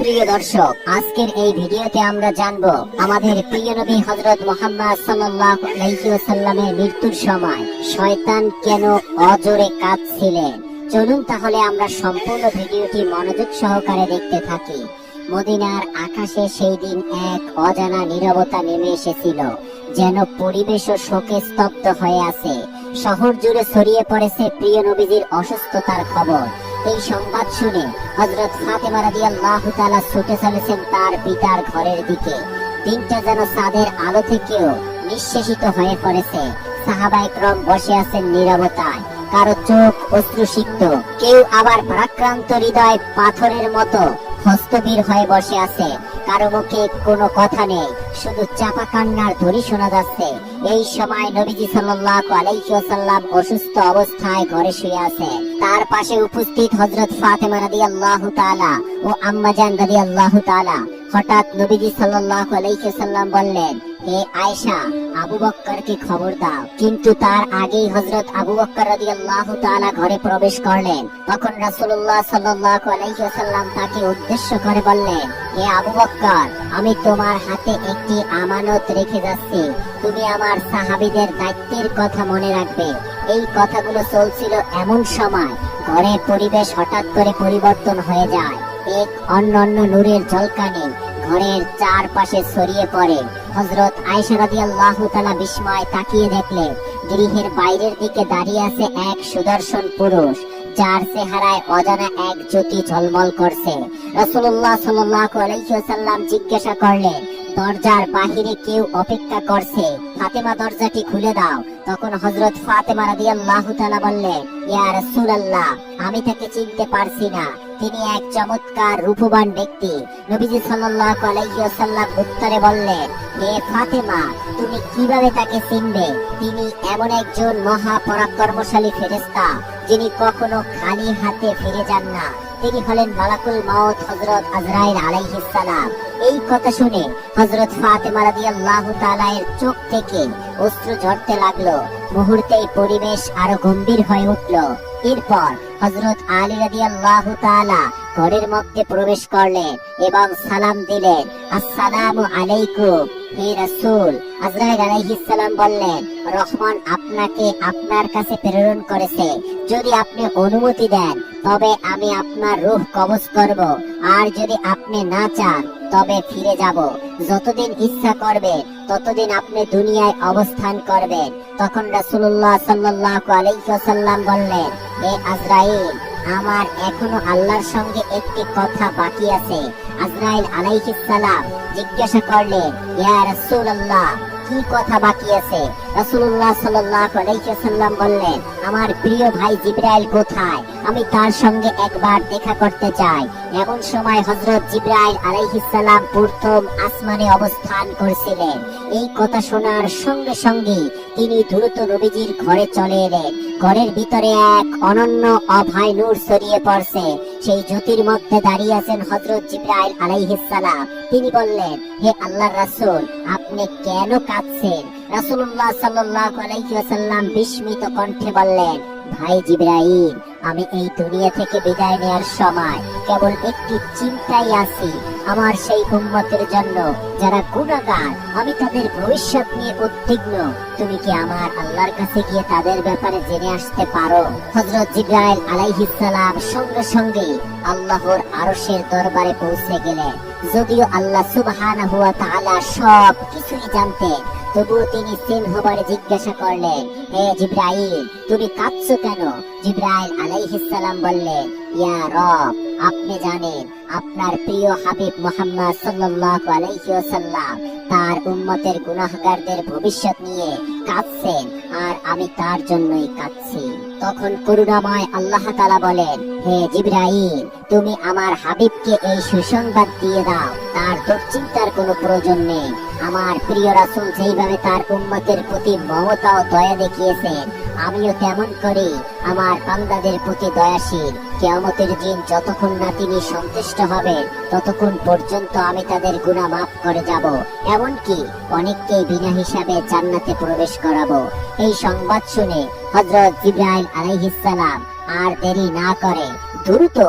প্রিয় দর্শক, আজকের এই ভিডিওতে আমরা জানবো আমাদের প্রিয় নবী হযরত মুহাম্মদ সাল্লাল্লাহু আলাইহি ওয়াসাল্লামের মৃত্যুর সময় শয়তান কেন অজোরে কাঁদছিলেন। চলুন তাহলে আমরা সম্পূর্ণ ভিডিওটি মনোযোগ সহকারে দেখতে থাকি। মদিনার আকাশে সেই দিন এক অজানা নীরবতা নেমে এসেছিল, যেন পরিবেশ ও শোকে স্তব্ধ হয়ে আছে। শহর জুড়ে ছড়িয়ে পড়েছে প্রিয় নবীজির অসুস্থতার খবর। এই সংবাদ শুনে হযরত ফাতেমা রাদিয়াল্লাহু তাআলা ছুটে চলেছেন তার পিতার ঘরের দিকে। দিনটা যেন চাঁদের আলো থেকেও নিঃশেষিত হয়ে পড়েছে। সাহাবায়ে কেরাম বসে আছেন নীরবতায়, কারো চোখ অশ্রুসিক্ত, কেউ আবার ভারাক্রান্ত হৃদয় পাথরের মতো হস্তবীর হয়ে বসে আছে। কারো মুখে কোনো কথা নেই, শুধু চাপা কান্নার ধ্বনি শোনা যাচ্ছে। এই সময় নবীজি সাল্লাল্লাহু আলাইহি ওয়াসাল্লাম অসুস্থ অবস্থায় ঘরে শুয়ে আছে। তার পাশে উপস্থিত হযরত ফাতেমা রাদিয়াল্লাহু তাআলা ও আম্মা জান রাদিয়াল্লাহু তাআলা। হঠাৎ নবীজি সাল্লাল্লাহু আলাইহি ওয়াসাল্লাম বললেন, হে আয়েশা, আবু বকরকে খবর দাও। কিন্তু তার আগেই হযরত আবু বকর রাদিয়াল্লাহু তাআলা ঘরে প্রবেশ করলেন। তখন রাসূলুল্লাহ সাল্লাল্লাহু আলাইহি ওয়াসাল্লাম তাকে উদ্দেশ্য করে বললেন, হে আবু বকর, আমি তোমার হাতে একটি আমানত রেখে যাচ্ছি। তুমি আমার সাহাবীদের দায়িত্বের কথা মনে রাখবে। এই কথাগুলো চলছিল এমন সময় ঘরের পরিবেশ হঠাৎ করে পরিবর্তন হয়ে যায়। এক অনন্য নূরের ঝলকানি ঘরের চারপাশে ছড়িয়ে পড়ে। হযরত আয়েশা রাদিয়াল্লাহু তাআলা বিস্ময়ে তাকিয়ে দেখলেন, গৃহের বাইরের দিকে দাঁড়িয়ে আছে এক সুদর্শন পুরুষ, যার চেহারায় অজানা এক জ্যোতি ঝলমল করছে। রাসূলুল্লাহ সাল্লাল্লাহু আলাইহি ওয়াসাল্লাম জিজ্ঞাসা করলেন, দরজার বাহিরে কেউ অপেক্ষা করছে, ফাতেমা দরজাটি খুলে দাও। তখন হযরত ফাতেমা রাদিয়াল্লাহু তাআলা বললেন, ইয়া রাসূলুল্লাহ, আমি তাকে চিনতে পারছি না। তিনি এক চমৎকার রূপবান ব্যক্তি। নবীজি সাল্লাল্লাহু আলাইহি ওয়াসাল্লাম উত্তরে বললেন, হে ফাতেমা, তুমি কিভাবে তাকে চিনবে? তিনি এমন একজন মহা পরাক্রমশালী ফেরেশতা, যিনি কখনো খালি হাতে ফিরে যান না। তিনি হলেন মালাকুল মাউত হযরত আজরাইল আলাইহিস সালাম। এই কথা শুনে হযরত ফাতেমা রাদিয়াল্লাহু তাআলা এর চোখ থেকে অশ্রু ঝরতে লাগলো। মুহূর্তেই পরিবেশ আরো গম্ভীর হয়ে উঠল। এরপর হযরত আলী রাদিয়াল্লাহু তাআলা ঘরের মধ্যে প্রবেশ করলেন এবং সালাম দিলেন, আসসালামু আলাইকুম হে রাসূল। আজরাইল আলাইহিস সালাম বললেন, রহমান আপনাকে আপনার কাছে প্রেরণ করেছে। যদি আপনি অনুমতি দেন তবে আমি আপনার রূহ কবজ করব, আর যদি আপনি না চান তবে ফিরে যাব। যতদিন ইচ্ছা করবেন ততদিন আপনি দুনিয়ায় অবস্থান করবেন। তখন রাসূলুল্লাহ সাল্লাল্লাহু আলাইহি ওয়াসাল্লাম বললেন, হে আজরাইল, আমার এখনো আল্লাহর সঙ্গে একটি কথা বাকি আছে। আজরাইল আলাইহিস সালাম জিজ্ঞাসা করলেন, ইয়া রাসূলুল্লাহ, কি কথা বাকি আছে? রাসূলুল্লাহ সাল্লাল্লাহু আলাইহি ওয়াসাল্লাম বললেন, আমার প্রিয় ভাই জিবরাইল কোথায়? আমি তার সঙ্গে একবার দেখা করতে চাই। এমন সময় হযরত জিবরাইল আলাইহিস সালাম প্রথম আসমানে অবস্থান করছিলেন। এই কথা শোনার সঙ্গে সঙ্গে তিনি দ্রুত নবীজির ঘরে চলে এলেন। ঘরের ভিতরে এক অনন্য অভয় নূর ছড়িয়ে পড়ছে। সেই জ্যোতির মধ্যে দাঁড়িয়ে আছেন হযরত জিবরাইল আলাইহিস সালাম। তিনি বললেন, হে আল্লাহর রাসূল, আপনি কেন কাঁদছেন? রাসূলুল্লাহ সাল্লাল্লাহু আলাইহি ওয়াসাল্লাম বিস্মিত কণ্ঠে বললেন, ভাই জিবরাইল, আমি এই দুনিয়া থেকে বিদায় নেওয়ার সময় কেবল একটি চিন্তাই আছি, আমার সেই উম্মতের জন্য যারা গুনাহগার। আমি তাদের ভবিষ্যৎ নিয়ে উদ্বিগ্ন। তুমি কি আমার আল্লাহর কাছে গিয়ে তাদের ব্যাপারে জেনে আসতে পারো? হযরত জিবরাইল আলাইহিস সালাম সঙ্গে সঙ্গে আল্লাহর আরশের দরবারে পৌঁছে গেলেন। যদিও আল্লাহ সুবহানাহু ওয়া তাআলা সব কিছুই জানতেন, তবুও তিনি চিহ্নবারে জিজ্ঞাসা করলেন, হে জিবরাইল, তুমি কাঁদছো কেন? জিবরাইল আলাইহিস সালাম বললেন, ইয়া রব, আপনি জানেন আপনার প্রিয় হাবিব মুহাম্মদ সাল্লাল্লাহু আলাইহি ওয়াসাল্লাম তার উম্মতের গুনাহগারদের ভবিষ্যৎ নিয়ে কাঁদছেন, আর আমি তার জন্যই কাঁদছি। তখন করুণাময় আল্লাহ তাআলা বলেন, হে জিবরাইল, তুমি আমার হাবিবকে এই সুসংবাদ দিয়ে দাও, তার দুশ্চিন্তার কোনো প্রয়োজন নেই। আমার প্রিয় রাসূল যেইভাবে তার উম্মতের প্রতি মমতা ও দয়া দেখিয়েছেন, আমিও তেমন করে আমার বান্দাদের প্রতি দয়াশীল। কিয়ামতের দিন যতক্ষণ না তিনি সন্তুষ্ট হবেন ততক্ষণ পর্যন্ত আমি তাদের গুনাহ মাফ করে যাব, এমনকি অনেককেই বিনা হিসাবে জান্নাতে প্রবেশ করাবো। এই সংবাদ শুনে হযরত জিবরাইল আলাইহিস সালাম আর দেরি না করে দ্রুত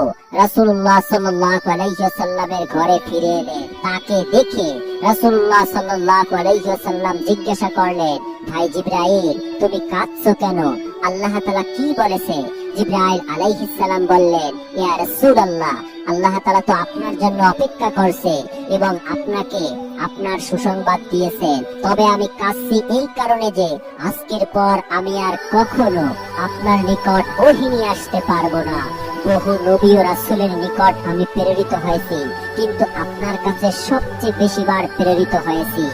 রাসূলুল্লাহ সাল্লাল্লাহু আলাইহি ওয়াসাল্লামের ঘরে ফিরে এলেন। তাকে দেখে রাসূলুল্লাহ সাল্লাল্লাহু আলাইহি ওয়াসাল্লাম জিজ্ঞাসা করলেন, ভাই জিবরাইল, তুমি কাঁদছো কেন? আল্লাহ তাআলা কি বলেছে? জিবরাইল আলাইহিস সালাম বললেন, ইয়া রাসূলুল্লাহ, আল্লাহ তাআলা তো আপনার জন্য অপেক্ষা করছে এবং আপনাকে আপনার সুসংবাদ দিয়েছেন। তবে আমি কাঁদছি এই কারণে যে আজকের পর আমি আর কখনো আপনার নিকট ওহী নিয়ে আসতে পারবো না। বহু নবী ও রাসূলের নিকট আমি প্রেরিত হয়েছি, কিন্তু আপনার কাছে সবচেয়ে বেশিবার প্রেরিত হয়েছি।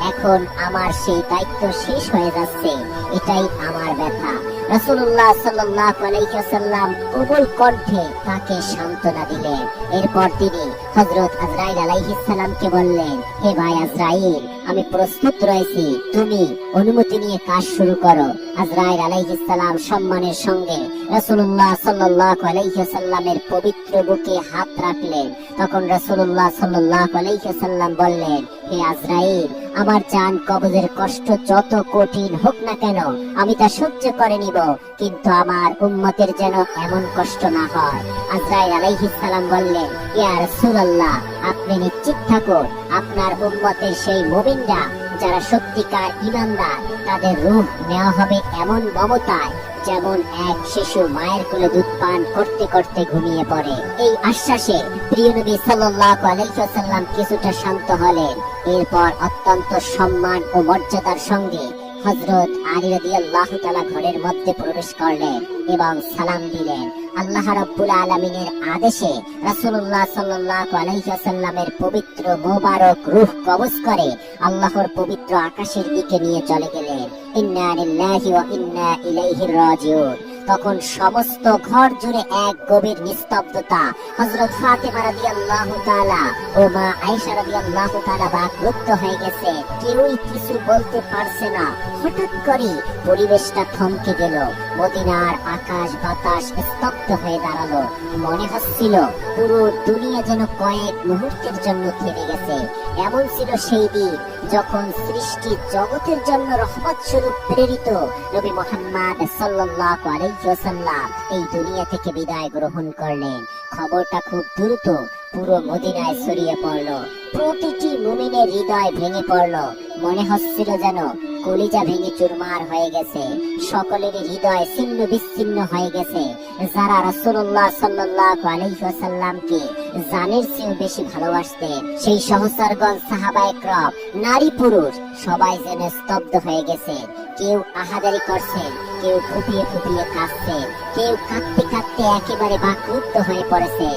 এখন আমার সেই দায়িত্ব শেষ হয়ে যাচ্ছে, এটাই আমার ব্যথা। রাসূলুল্লাহ সাল্লাল্লাহু আলাইহি ওয়াসাল্লাম কোমল কণ্ঠে তাকে সান্ত্বনা দিলেন। এরপর তিনি হযরত আজরাইল আলাইহিস সালামকে বললেন, হে ভাই আজরাইল, আমি প্রস্তুত রয়েছি, তুমি অনুমতি নিয়ে কাজ শুরু করো। আজরাইল আলাইহিস সালাম সম্মানের সঙ্গে রাসূলুল্লাহ সাল্লাল্লাহু আলাইহি ওয়াসাল্লামের পবিত্র বুকে হাত রাখলেন। তখন রাসূলুল্লাহ সাল্লাল্লাহু আলাইহি ওয়াসাল্লাম বললেন, হে আজরাইল, আমার জান কবজের কষ্ট যত কঠিন হোক না কেন আমি তা সহ্য করে নিব, কিন্তু আমার উম্মতের যেন এমন কষ্ট না হয়। আজরাইল আলাইহিস সালাম বললেন, ইয়া রাসূলুল্লাহ, আপনি নিশ্চিত থাকুন, আপনার উম্মতের সেই মুমিনরা যারা সত্যিকার ঈমানদার, তাদের রূহ নেওয়া হবে এমন মমতায় যেমন এক শিশু মায়ের কোলে দুধ পান করতে করতে ঘুমিয়ে পড়ে। এই আশ্বাসে প্রিয় নবী সাল্লাল্লাহু আলাইহি ওয়াসাল্লাম কিছুটা শান্ত হলেন। এরপর অত্যন্ত সম্মান ও মর্যাদার সঙ্গে হযরত আলী রাদিয়াল্লাহু তাআলা ঘরের মধ্যে প্রবেশ করলেন এবং সালাম দিলেন। আল্লাহ রাব্বুল আলামিনের আদেশে রাসূলুল্লাহ সাল্লাল্লাহু আলাইহি ওয়াসাল্লামের পবিত্র মোবারক রূহ কবজ করে আল্লাহর পবিত্র আকাশের দিকে নিয়ে চলে গেলেন। ইন্না লিল্লাহি ওয়া ইন্না ইলাইহি রাজিউন। তখন সমস্ত ঘর জুড়ে এক গভীর নিস্তব্ধতা। হযরত ফাতেমা রাদিয়াল্লাহু তাআলা ও মা আয়েশা রাদিয়াল্লাহু তাআলা বাকরুদ্ধ হয়ে গেছে, কেউই কিছু বলতে পারছে না। হঠাৎ করে পরিবেশটা থমকে গেল, মদিনার আকাশ বাতাস স্তব্ধ হয়ে দাঁড়ালো। মনে হচ্ছিল পুরো দুনিয়া যেন কয়েক মুহূর্তের জন্য থেমে গেছে। এমন ছিল সেই দিন যখন সৃষ্টি জগতের জন্য রহমত স্বরূপ প্রেরিত নবী মুহাম্মদ সাল্লাল্লাহু আলাইহি ওয়াসাল্লাম এই দুনিয়া থেকে বিদায় গ্রহণ করলেন। খবরটা খুব দ্রুত পুরো মদিনায় ছড়িয়ে পড়ল। প্রতিটি মুমিনের হৃদয় ভেঙে পড়ল। মনে হচ্ছিল যেন কলিজা ভেঙে চুরমার হয়ে গেছে। সকলের হৃদয় ছিন্ন বিচ্ছিন্ন হয়ে গেছে। যারা রাসূলুল্লাহ সাল্লাল্লাহু আলাইহি ওয়াসাল্লামকে জানের চেয়েও বেশি ভালোবাসতেন, সেই সহচরগণ, সাহাবায়ে কেরাম, নারী পুরুষ সবাই যেন স্তব্ধ হয়ে গেছে। কেউ আহাজারি করছেন, কেউ ফুপিয়ে ফুপিয়ে কাঁদছেন, কেউ কাঁদতে কাঁদতে একেবারে বাকরুদ্ধ হয়ে পড়েছে।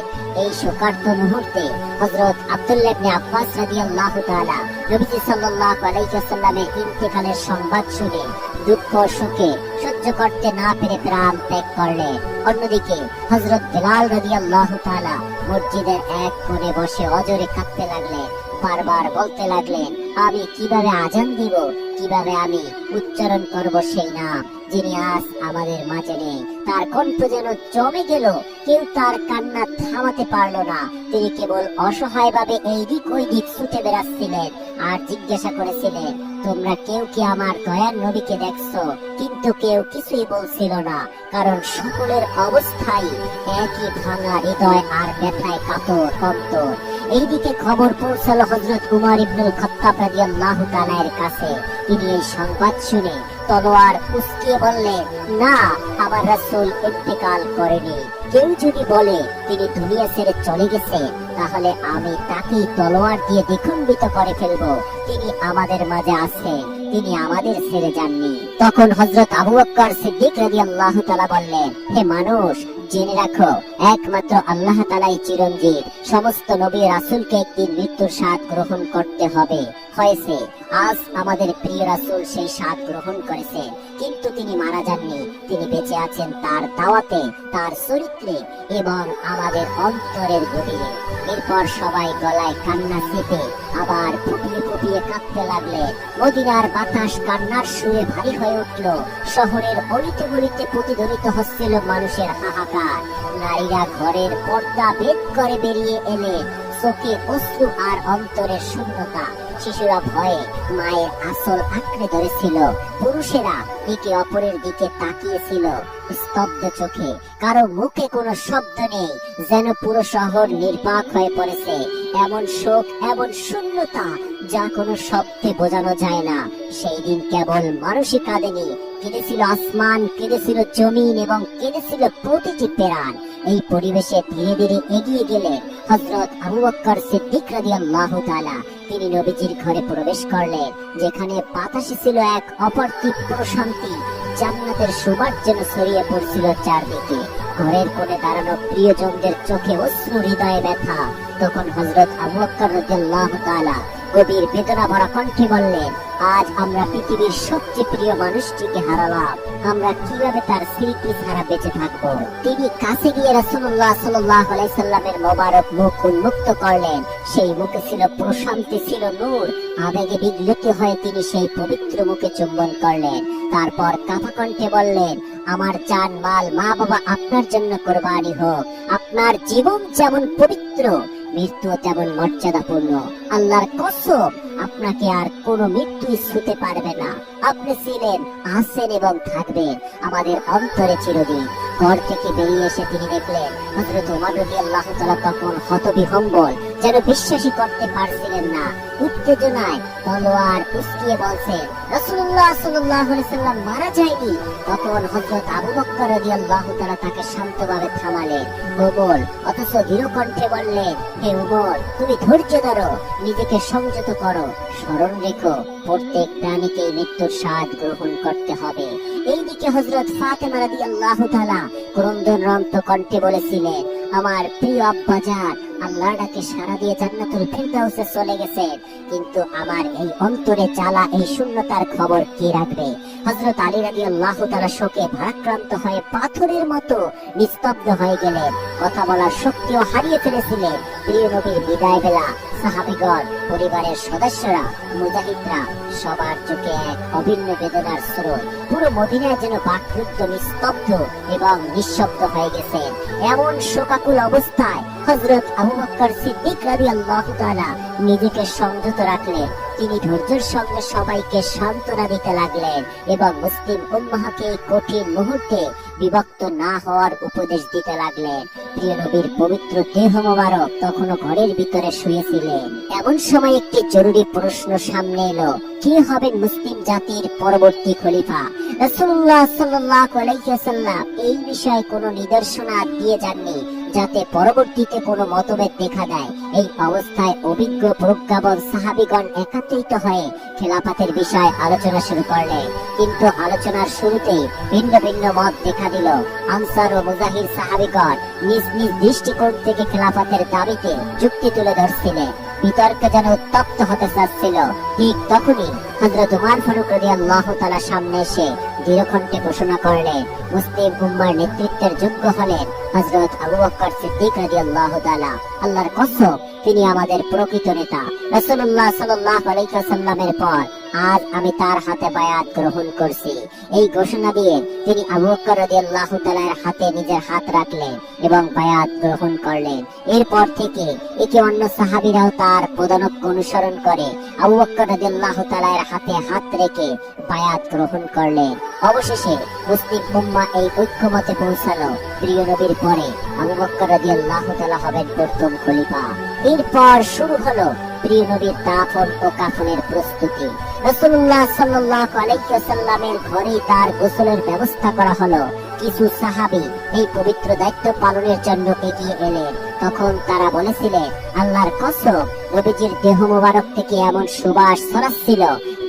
এই শোকার্ত মুহূর্তে হযরত আব্দুল্লাহ ইবনে আব্বাস রাদিয়াল্লাহু তাআলা নবীজি সাল্লাল্লাহু আলাইহি ওয়াসাল্লামের ইন্তেকালের সংবাদ শুনে দুঃখ শোকে সহ্য করতে না পেরে প্রাণ ত্যাগ করলেন। অন্যদিকে হযরত বিলাল রাদিয়াল্লাহু তাআলা মসজিদের এক কোণে বসে অজরে কাঁদতে লাগলেন। বারবার বলতে লাগলেন, আমি কিভাবে আজান দিব, কিভাবে আমি উচ্চারণ করব সেই নাম যিনি আজ আমাদের মাঝে নেই। তার কণ্ঠ যেন জমে গেল, কেউ তার কান্না থামাতে পারল না। তিনি কেবল অসহায়ভাবে এই দিক ওই দিক ছুটে বেড়াচ্ছিলেন আর জিজ্ঞাসা করেছিলেন, তোমরা কেউ কি আমার দয়ার নবীকে দেখছো? কিন্তু কেউ কিছুই বলছিল না, কারণ সকলের অবস্থাই একই, ভাঙা হৃদয় আর ব্যথায় কাতর অন্তর। এইদিকে খবর পৌঁছালো হযরত উমর ইবনুল খাত্তাব রাদিয়াল্লাহু তাআলা এর কাছে। তিনি এই সংবাদ শুনে তলোয়ার উস্কিয়ে বললেন, না, আমার রাসূল ইন্তেকাল করেনি। কেউ যদি বলে তিনি দুনিয়া ছেড়ে চলে গেছে, তাহলে আমি তাকে তলোয়ার দিয়ে দ্বিখণ্ডিত করে ফেলবো। তিনি আমাদের মাঝে আছেন, তিনি আমাদের ছেড়ে যাননি। তখন হযরত আবু বকর সিদ্দিক রাদিয়াল্লাহু তাআলা বললেন, হে মানুষ, জেনে রাখো, একমাত্র আল্লাহ তাআলাই চিরঞ্জীব। সমস্ত নবী রাসূলকে একদিন মৃত্যুর স্বাদ গ্রহণ করতে হবে। হয়েছে, আজ আমাদের প্রিয় রাসূল সেই স্বাদ গ্রহণ করেছেন, কিন্তু তিনি মারা যাননি। তিনি বেঁচে আছেন তার দাওয়াতে, তার চরিত্রে এবং আমাদের অন্তরের গভীরে। এরপর সবাই গলায় কান্না চেপে আবার ফুপিয়ে ফুপিয়ে কাঁদতে লাগলেন। মদিনার বাতাস কান্নার সুরে ভারী হয়ে উঠল। শহরের অলিতে গলিতে প্রতিধ্বনিত হচ্ছিল মানুষের হাহাকার। নারীরা ঘরের পর্দা ভেদ করে বেরিয়ে এলেন, চোখে অশ্রু আর অন্তরের শূন্যতা। শিশুরা ভয়ে মায়ের আঁচল আঁকড়ে ধরেছিল। পুরুষেরা একে অপরের দিকে তাকিয়েছিল স্তব্ধ চোখে। কারো মুখে কোনো শব্দ নেই, যেন পুরো শহর নির্বাক হয়ে পড়েছে। এমন শোক, এমন শূন্যতা যা কোনো শব্দে বোঝানো যায় না। সেই দিন কেবল মানুষই কাঁদেনি, কেঁদেছিল আসমান, কেঁদেছিল জমিন এবং কেঁদেছিল প্রতিটি প্রাণ। এই পরিবেশে ধীরে ধীরে এগিয়ে গেলেন হযরত আবু বকর সিদ্দিক রাদিয়াল্লাহু তাআলা। তিনি নবীজির ঘরে প্রবেশ করলেন, যেখানে বাতাসে ছিল এক অপার্থিব প্রশান্তি। জান্নাতের সুবাস যেন ছড়িয়ে পড়ছিল চারদিকে। ঘরের কোণে দাঁড়ানো প্রিয়জনদের চোখে অশ্রু, হৃদয়ে ব্যথা। তখন হযরত আবু বকর রাদিয়াল্লাহু তাআলা গভীর বেদনা ভরা কণ্ঠে বললেন, আজ আমরা পৃথিবীর সবচেয়ে প্রিয় মানুষটিকে হারালাম। আমরা কিভাবে তার স্মৃতি ছাড়া বেঁচে থাকবো? তিনি কাছে গিয়ে রাসূলুল্লাহ সাল্লাল্লাহু আলাইহি সাল্লামের মোবারক মুখ উন্মুক্ত করলেন। সেই মুখে ছিল প্রশান্তি, ছিল নূর। আবেগে বিগলিত হয়ে তিনি সেই পবিত্র মুখে চুম্বন করলেন। তারপর কাঁপা কণ্ঠে বললেন, আমার জান, মাল, মা বাবা আপনার জন্য কোরবানি হোক। আপনার জীবন যেমন পবিত্র, মৃত্যু তেমন মর্যাদাপূর্ণ। আল্লাহর কসম, আপনাকে আর কোনো মৃত্যুই ছুঁতে পারবে না। আপনি ছিলেন, আছেন এবং থাকবেন আমাদের অন্তরে চিরদিন। ঘর থেকে বেরিয়ে এসে তিনি দেখলেন হযরত ওমর রাদিয়াল্লাহু তাআলা তখন হতবিহ্বল, যেন বিশ্বাসই করতে পারছিলেন না। উত্তেজনায় তলোয়ার উস্কিয়ে বলছেন, রাসূলুল্লাহ সাল্লাল্লাহু আলাইহি সাল্লাম মারা যায়নি। তখন হযরত আবু বকর রাদিয়াল্লাহু তাআলা তাকে শান্তভাবে থামালেন। ওমর অথচ দৃঢ় কণ্ঠে বললেন, হে ওমর, তুমি ধৈর্য ধরো, নিজেকে সংযত করো, স্মরণ রেখো, প্রত্যেক প্রাণীকে মৃত্যুর স্বাদ গ্রহণ করতে হবে। এইদিকে হযরত ফাতেমা রাদিয়াল্লাহু তাআলা ক্রন্দনরত কণ্ঠে বলেছিলেন, আমার প্রিয় আব্বাজান আল্লাহর ডাকে সাড়া দিয়ে জান্নাতুল ফিরদাউসে চলে গেছেন, কিন্তু আমার এই অন্তরে জ্বালা, এই শূন্যতার খবর কে রাখবে? হযরত আলী রাদিয়াল্লাহু তাআলা শোকে ভারাক্রান্ত হয়ে পাথরের মতো নিস্তব্ধ হয়ে গেলেন। কথা বলার শক্তিও হারিয়ে ফেলেছিলেন। প্রিয় নবীর বিদায় বেলা সাহাবীগণ, পরিবারের সদস্যরা, মুজাহিদরা সবার চোখে এক অভিন্ন বেদনার স্রোত। পুরো মদিনায় যেন বাকরুদ্ধ, নিস্তব্ধ এবং নিঃশব্দ হয়ে গেছে। এমন শোকাকুল অবস্থায় হযরত আবু বকর সিদ্দিক রাদিয়াল্লাহু তাআলা নিজেকে সংযত রাখলেন। তিনি ধৈর্যের সঙ্গে সবাইকে সান্ত্বনা দিতে লাগলেন এবং মুসলিম উম্মাহকে কঠিন মুহূর্তে বিভক্ত না হওয়ার উপদেশ দিতে লাগলেন। প্রিয় নবীর পবিত্র দেহ মোবারক তখনও ঘরের ভিতরে শুয়েছিলেন। এমন সময় একটি জরুরি প্রশ্ন সামনে এলো, কে হবেন মুসলিম জাতির পরবর্তী খলিফা? রাসূলুল্লাহ সাল্লাল্লাহু আলাইহি ওয়াসাল্লাম এই বিষয়ে কোনো নির্দেশনা দিয়ে যাননি, যাতে পরবর্তীতে কোনো মতভেদ দেখা দেয়। এই অবস্থায় অভিজ্ঞ প্রজ্ঞাবন সাহাবীগণ একত্রিত হয়ে খেলাফতের বিষয়ে আলোচনা শুরু করলেন। কিন্তু আলোচনার শুরুতেই ভিন্ন ভিন্ন মত দেখা দিল। আনসার ও মুজাহির সাহাবীগণ নিজ নিজ দৃষ্টিকোণ থেকে খেলাফতের দাবিতে যুক্তি তুলে ধরছিলেন। বিতর্ক যেন উত্তপ্ত হতে চাচ্ছিল। ঠিক তখনই হযরত ওমর ফারুক রাদিয়াল্লাহু তাআলা সামনে এসে দৃঢ়কণ্ঠে ঘোষণা করলেন, মুসলিম উম্মার নেতৃত্বের যোগ্য হলেন হযরত আবু বকর সিদ্দিক রাদিয়াল্লাহু তাআলা। আল্লাহর কসম, তিনি আমাদের প্রকৃত নেতা। রাসূলুল্লাহ সাল্লাল্লাহু আলাইহি ওয়াসাল্লামের পর আজ আমি তার হাতে বায়াত গ্রহণ করছি। এই ঘোষণা দিয়ে তিনি আবু বকর রাদিয়াল্লাহু তাআলার হাতে নিজের হাত রাখলেন এবং বায়াত গ্রহণ করলেন। এরপর থেকে একে অন্য সাহাবীরাও তার পদাঙ্ক অনুসরণ করে আবু বকর রাদিয়াল্লাহু তাআলার হাতে হাত রেখে বায়াত গ্রহণ করলেন। অবশেষে মুসলিম উম্মাহ এই ঐক্যমতে পৌঁছালো, প্রিয় নবীর পরে আবু বকর রাদিয়াল্লাহু তাআলা হবেন প্রথম খলিফা। এরপর শুরু হলো প্রিয় নবীর দাফন ও কাফনের প্রস্তুতি। রাসূলুল্লাহ সাল্লাল্লাহু আলাইহি ওয়াসাল্লামের ঘরেই তার গোসলের ব্যবস্থা করা হলো। কিছু সাহাবী এই পবিত্র দায়িত্ব পালনের জন্য এগিয়ে এলেন। তখন তারা বলেছিলেন, আল্লাহর কসম, নবীজির দেহ মোবারক থেকে এমন সুবাস ছড়াচ্ছিল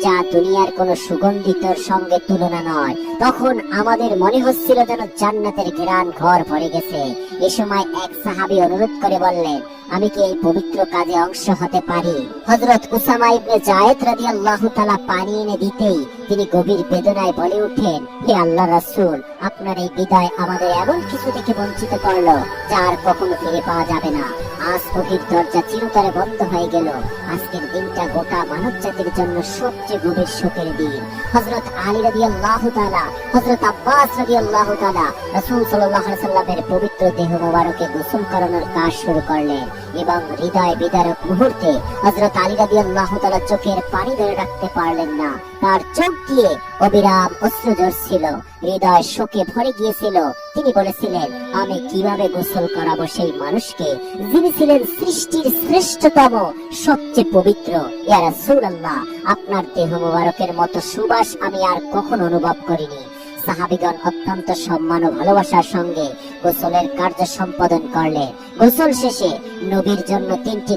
যা দুনিয়ার কোন সুগন্ধিতর সঙ্গে তুলনা নয়। তখন আমাদের মনে হচ্ছিল যেন জান্নাতের ঘ্রাণ ঘর ভরে গেছে। এ সময় এক সাহাবী অনুরোধ করে বললেন, আমি কি এই পবিত্র কাজে অংশ হতে পারি? হযরত উসামা ইবনে যায়েদ রাদিয়াল্লাহু তাআলা পানি এনে দিতেই তিনি গভীর বেদনায় বলে ওঠেন, হে আল্লাহর রাসূল, আপনার এই বিদায় আমাদের এমন কিছু থেকে বঞ্চিত করলো যা আর কখনো ফিরে পাওয়া যাবে না। আজ ওহির দরজা চিরতরে বন্ধ হয়ে গেল। আজকের দিনটা গোটা মানব জাতির জন্য সবচেয়ে গভীর শোকের দিন। হযরত আলী রাদিয়াল্লাহু তাআলা, হযরত আব্বাস রাদিয়াল্লাহু তাআলা রাসূল সাল্লাল্লাহু আলাইহি সাল্লামের পবিত্র দেহ মোবারকে গোসল করানোর কাজ শুরু করলেন এবং হৃদয় বিদারক মুহূর্তে হযরত আলী রাদিয়াল্লাহু তাআলা চোখের পানি ধরে রাখতে পারলেন না। তার চোখ দিয়ে অবিরাম অশ্রু ঝরছিল, হৃদয় শোকে ভরে গিয়েছিল। তিনি বলেছিলেন, আমি কিভাবে গোসল করাবো সেই মানুষকে যিনি ছিলেন সৃষ্টির শ্রেষ্ঠতম, সবচেয়ে পবিত্র। ইয়া রাসূলুল্লাহ, আপনার দেহ মোবারকের মতো সুবাস আমি আর কখনো অনুভব করিনি। সাহাবীগণ অত্যন্ত সম্মান ও ভালোবাসার সঙ্গে গোসলের কার্য সম্পাদন করলেন। গোসল শেষে নবীর জন্য 3টি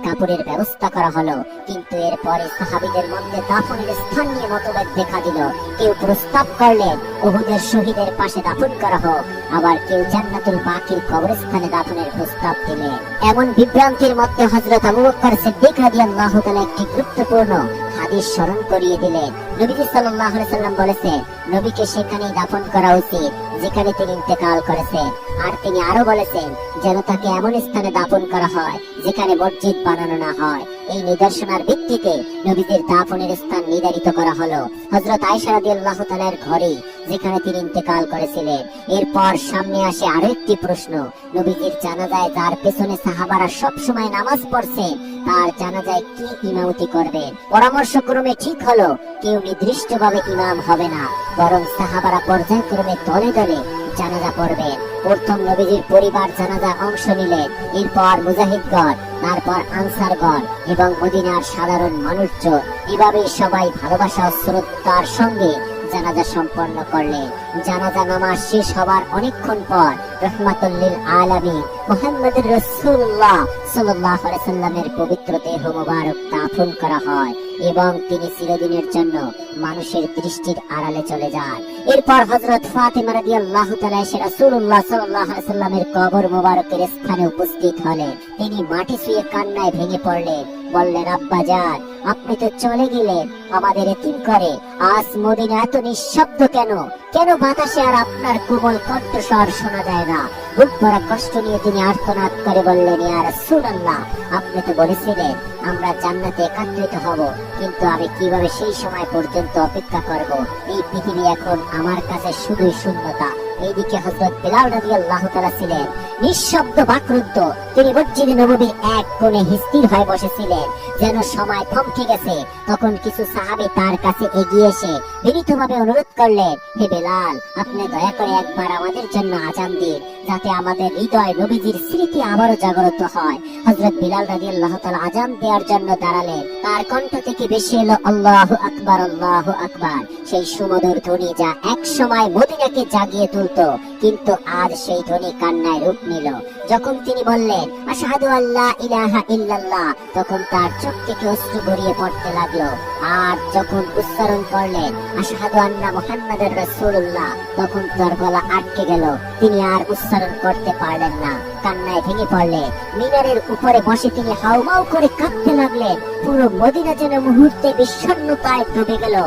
কাপড়ের ব্যবস্থা করা হলো, কিন্তু এরপরে সাহাবীদের মধ্যে দাফনের স্থান নিয়ে মতভেদ দেখা দিল। কেউ প্রস্তাব করলেন উহুদের শহীদের পাশে দাফন করা হোক, আবার কেউ জান্নাতুল বাকির কবরস্থানে দাফনের প্রস্তাব দিলেন। এমন বিভ্রান্তির মধ্যে হযরত আবু বকর সিদ্দিক রাদিয়াল্লাহু তাআলা একটি গুরুত্বপূর্ণ হাদিস স্মরণ করিয়ে দিলেন। নবীজি সাল্লাল্লাহু আলাইহি সাল্লাম বলেছেন, নবীকে সেখানেই দাফন করা উচিত যেখানে তিনি ইন্তেকাল করেছেন। আর তিনি আরো বলেছেন, যেন তাকে এমন স্থানে দাফন করা হয় যেখানে মসজিদ বানানো না হয়। এই নিদর্শনের ভিত্তিতে নবীদের দাফনের স্থান নির্ধারিত করা হলো হযরত আয়েশা রাদিয়াল্লাহু তাআলার ঘরে, যেখানে তিনি ইন্তেকাল করেছিলেন। এরপর সামনে আসে আরো একটি প্রশ্ন, নবীজির জানাজায় যার পেছনে সাহাবারা সব সময় নামাজ পড়ছেন, তার জানাজায় কি ইমামতি করবেন? পরামর্শক্রমে ঠিক হলো কেউ নির্দিষ্টভাবে ইমাম হবে না, বরং সাহাবারা পর্যায়ক্রমে দলে দলে জানাজা পড়বেন। প্রথম নবীজির পরিবার জানাজায় অংশ নিলেন, এরপর মুজাহিদগণ, তারপর আনসারগণ এবং মদিনার সাধারণ মানুষজন। এভাবে সবাই ভালোবাসা ও শ্রদ্ধার সঙ্গে জানাজা সম্পন্ন করলেন। জানাজা নামাজ শেষ হবার অনেকক্ষণ পর রাহমাতুল লিল আলামিন মুহাম্মদুর রাসূলুল্লাহ সাল্লাল্লাহু আলাইহি সাল্লামের পবিত্র দেহ মোবারক দাফন করা হয় এবং তিনি চিরদিনের জন্য মানুষের দৃষ্টির আড়ালে চলে যান। এরপর হযরত ফাতিমা রাদিয়াল্লাহু তাআলা এসে রাসূলুল্লাহ সাল্লাল্লাহু আলাইহি সাল্লামের কবর মোবারকের স্থানে উপস্থিত হলেন। তিনি মাটি ছুঁয়ে কান্নায় ভেঙে পড়লেন, বললেন, আব্বা জান, আপনি তো চলে গেলেন আমাদের এতিম করে। আজ মদিনা এত নিঃশব্দ কেন? কেন বাতাসে আর আপনার কোমল কণ্ঠস্বর শোনা যায় না? বুক ভরা কষ্ট নিয়ে তিনি আর্তনাদ করে বললেন, ইয়া রাসূলুল্লাহ, আপনি তো বলেছিলেন আমরা জান্নাতে একত্রিত হব, কিন্তু আমি কিভাবে সেই সময় পর্যন্ত অপেক্ষা করব? এই পৃথিবী এখন আমার কাছে শুধুই শূন্যতা। এইদিকে হযরত বিলাল রাদিয়াল্লাহু তাআলা ছিলেন নিঃশব্দ বাকরুদ্ধ। তিনি মসজিদে নববীর এক কোণে স্থির হয়ে বসেছিলেন, যেন সময় থমকে গেছে। তখন কিছু সাহাবী তার কাছে এগিয়ে এসে বিনীতভাবে অনুরোধ করলেন, হে বিলাল, আপনি দয়া করে একবার আমাদের জন্য আযান দিন, যাতে আমাদের হৃদয় নবীজির স্মৃতি আবারও জাগ্রত হয়। হযরত বিলাল রাদিয়াল্লাহু তাআলা আযান দেওয়ার জন্য দাঁড়ালেন। তার কণ্ঠ থেকে ভেসে এলো আল্লাহু আকবার, আল্লাহু আকবার, সেই সুমধুর ধ্বনি যা এক সময় মদিনাকে জাগিয়ে তুলতো, কিন্তু আজ সেই ধ্বনি কান্নায় রূপ নিল। যখন তিনি বললেন, আশহাদু আল্লা ইলাহা ইল্লাল্লাহ, তখন তার চোখ থেকে অশ্রু গড়িয়ে পড়তে লাগলো। আর যখন উচ্চারণ করলেন, আশহাদু আন্না মুহাম্মাদুর রাসূলুল্লাহ, তখন তার গলা আটকে গেল। তিনি আর উচ্চারণ করতে পারলেন না, কান্নায় ভেঙে পড়লেন। মিনারের উপরে বসে তিনি হাউমাউ করে কাঁদতে লাগলেন। পুরো মদিনা যেন মুহূর্তে বিষণ্ণতায় ডুবে গেল।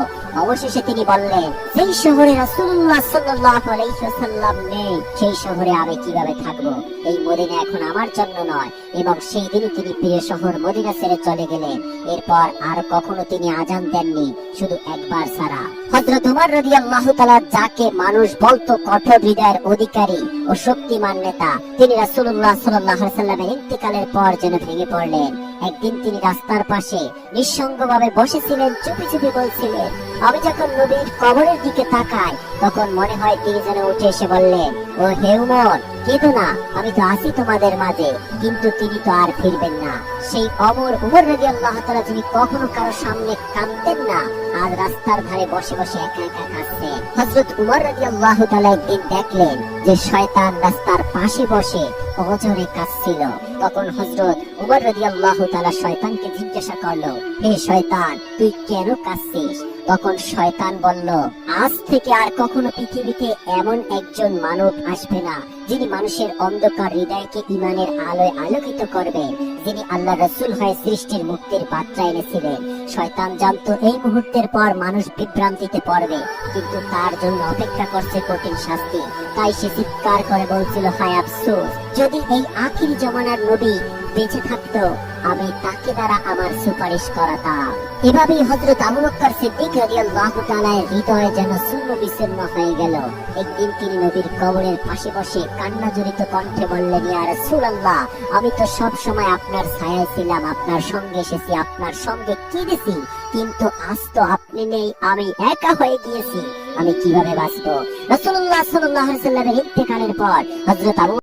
অবশেষে তিনি বললেন, সেই শহরে রাসূলুল্লাহ সাল্লাল্লাহু আলাইহি ওয়াসাল্লাম নেই, সেই শহরে আমি কিভাবে থাকবো? এই মদিনা এখন আমার জন্য নয়। এবং সেই দিন তিনি প্রিয় শহর মদিনা ছেড়ে চলে গেলেন। এরপর আর কখনো তিনি আযান দেননি, শুধু একবার ছাড়া। হযরত ওমর রাদিয়াল্লাহু তাআলা, যাকে মানুষ বলতো কঠোর হৃদয়ের অধিকারী ও শক্তিমান নেতা, তিনি রাসূলুল্লাহ সাল্লাল্লাহু আলাইহি ওয়াসাল্লামের ইন্তেকালের পর যেন ভেঙে পড়লেন। একদিন তিনি রাস্তার পাশে নিঃসঙ্গভাবে বসেছিলেন, চুপি চুপি বলছিলেন, আমি যখন নবীর কবরের দিকে তাকাই, তখন মনে হয় তিনি যেন উঠে এসে বললেন, ও হে উমর, কেঁদো না, আমি তো আছি তোমাদের মাঝে। কিন্তু তিনি তো আর ফিরবেন না। সেই অমর উমর রাদিয়াল্লাহু তাআলা, যিনি কখনো কারো সামনে কাঁদতেন না, আজ রাস্তার ধারে বসে বসে একা একা কাঁদছেন। হযরত উমর রাদিয়াল্লাহু তাআলা একদিন দেখলেন যে শয়তান রাস্তার পাশে বসে অজরে কাঁদছিল। তখন হযরত উমর রাদিয়াল্লাহু তাআলা শয়তানকে জিজ্ঞাসা করলো, হে শয়তান, তুই কেন কাঁদছিস? তখন শয়তান বলল, আজ থেকে আর কখনো পৃথিবীতে এমন একজন মানব আসবে না যিনি মানুষের অন্ধকার হৃদয়কে ঈমানের আলোয় আলোকিত করবেন, যিনি আল্লাহ রাসূল হয়ে সৃষ্টির মুক্তির বার্তা এনেছিলেন। শয়তান জানতো এই মুহূর্তের পর মানুষ বিভ্রান্তিতে পড়বে, কিন্তু তার জন্য অপেক্ষা করছে কঠিন শাস্তি। তাই সে চিৎকার করে বলছিল, হায় আফসোস, যদি এই আখিরি জমানার নবী বেঁচে থাকতো আমি তাকে দ্বারা আমার সুপারিশ করাতাম। এভাবেই হযরত আবু বকর সিদ্দিক রাদিয়াল্লাহু তাআলা হৃদয়ে যেন শূন্য বিচ্ছিন্ন হয়ে গেল। একদিন তিনি নবীর কবরের পাশে বসে কান্না জড়িত কণ্ঠে বললেন, ইয়া রাসূলুল্লাহ, আমি তো সব সময় আপনার ছায়ায় ছিলাম, আপনার সঙ্গে এসেছি, আপনার সঙ্গে কেঁদেছি, কিন্তু আজ তো আপনি নেই, আমি একা হয়ে গিয়েছি, আমি কিভাবে বাঁচবো? রাসূলুল্লাহ সাল্লাল্লাহু আলাইহি ওয়াসাল্লামের ইন্তেকালের পর হযরত আবু